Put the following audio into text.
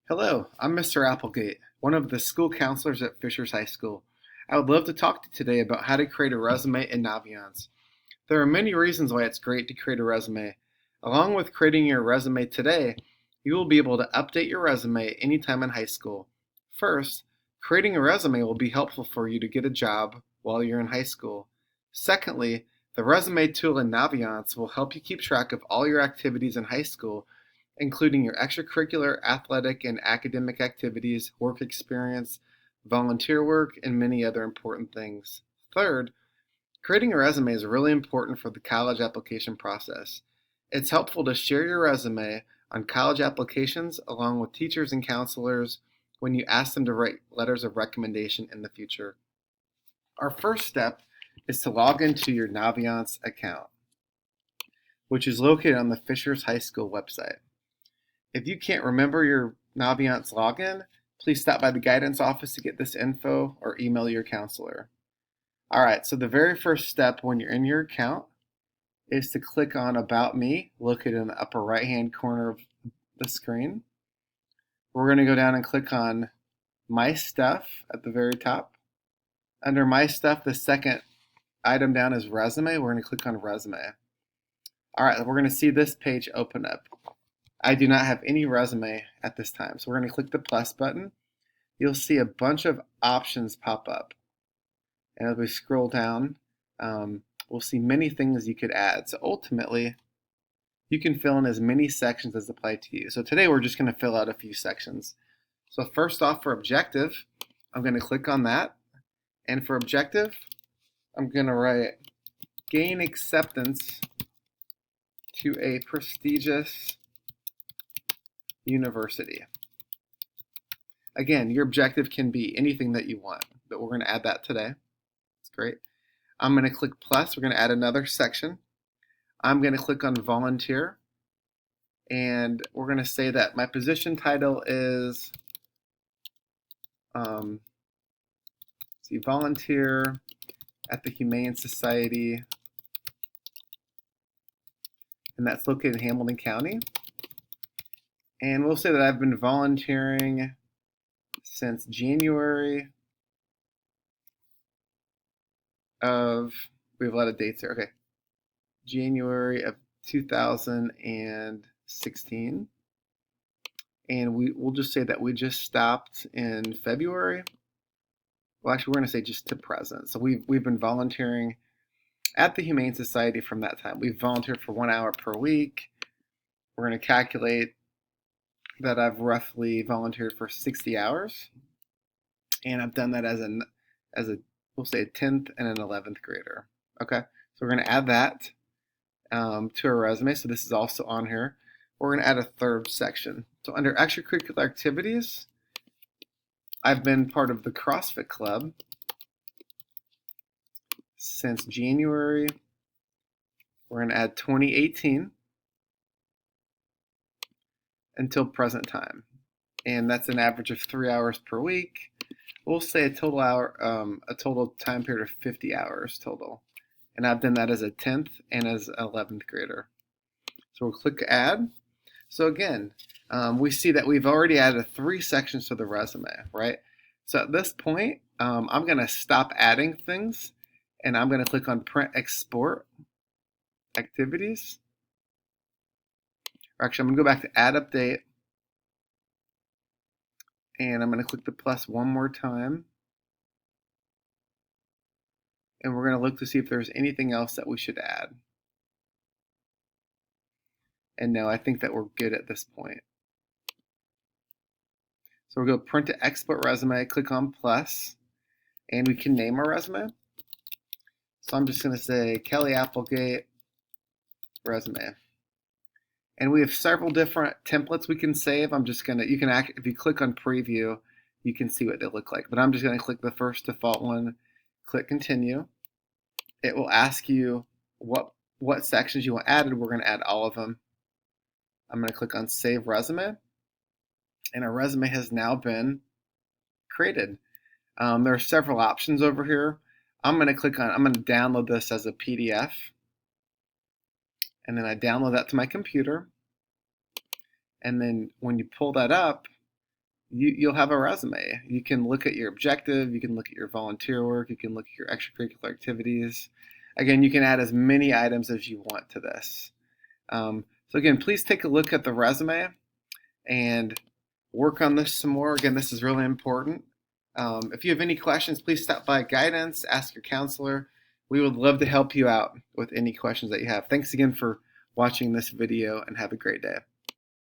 Hello, I'm Mr. Applegate, one of the school counselors at Fishers High School. I would love to talk to you today about how to create a resume in Naviance. There are many reasons why it's great to create a resume. Along with creating your resume today, you will be able to update your resume anytime in high school. First, creating a resume will be helpful for you to get a job while you're in high school. Secondly, the resume tool in Naviance will help you keep track of all your activities in high school, including your extracurricular, athletic, and academic activities, work experience, volunteer work, and many other important things. Third, creating a resume is really important for the college application process. It's helpful to share your resume on college applications along with teachers and counselors when you ask them to write letters of recommendation in the future. Our first step is to log into your Naviance account, which is located on the Fishers High School website. If you can't remember your Naviance login, please stop by the guidance office to get this info or email your counselor. All right, so the very first step when you're in your account is to click on About Me, located in the upper right-hand corner of the screen. We're going to go down and click on My Stuff at the very top. Under My Stuff, the second item down is Resume. We're going to click on Resume. All right, we're going to see this page open up. I do not have any resume at this time, so we're going to click the plus button. You'll see a bunch of options pop up. And as we scroll down, we'll see many things you could add. So ultimately, you can fill in as many sections as apply to you. So today we're just going to fill out a few sections. So first off, for objective, I'm going to click on that. And for objective, I'm going to write gain acceptance to a prestigious university. Again, your objective can be anything that you want, but we're going to add that today. That's great. I'm going to click plus. We're going to add another section. I'm going to click on volunteer, and we're going to say that my position title is volunteer at the Humane Society, and that's located in Hamilton County. And we'll say that I've been volunteering since January of, we have a lot of dates here. Okay. January of 2016. And we'll just say that we just stopped in February. Well, actually, we're going to say just to present. So we've been volunteering at the Humane Society from that time. We've volunteered for 1 hour per week. We're going to calculate that I've roughly volunteered for 60 hours, and I've done that as a we'll say a 10th and an 11th grader. Okay, so we're going to add that to our resume. So this is also on here. We're going to add a third section. So under extracurricular activities, I've been part of the CrossFit Club since January. We're going to add 2018 until present time, and that's an average of 3 hours per week. We'll say a total time period of 50 hours total, and I've done that as a 10th and as an 11th grader. So we'll click add. So again, we see that we've already added 3 sections to the resume, right? So at this point, I'm going to stop adding things, and I'm going to click on print export activities. Or actually, I'm going to go back to add update, and I'm going to click the plus one more time. And we're going to look to see if there's anything else that we should add. And no, I think that we're good at this point. So we'll go print to export resume, click on plus, and we can name our resume. So I'm just going to say Kelly Applegate resume. And we have several different templates we can save. If you click on preview, you can see what they look like. But I'm just going to click the first default one, click continue. It will ask you what sections you want added. We're going to add all of them. I'm going to click on save resume, and our resume has now been created. There are several options over here. I'm going to download this as a PDF, and then I download that to my computer. And then when you pull that up, you'll have a resume. You can look at your objective, you can look at your volunteer work, you can look at your extracurricular activities. Again, you can add as many items as you want to this. So again, please take a look at the resume and work on this some more. Again, this is really important. If you have any questions, please stop by guidance, ask your counselor. We would love to help you out with any questions that you have. Thanks again for watching this video and have a great day.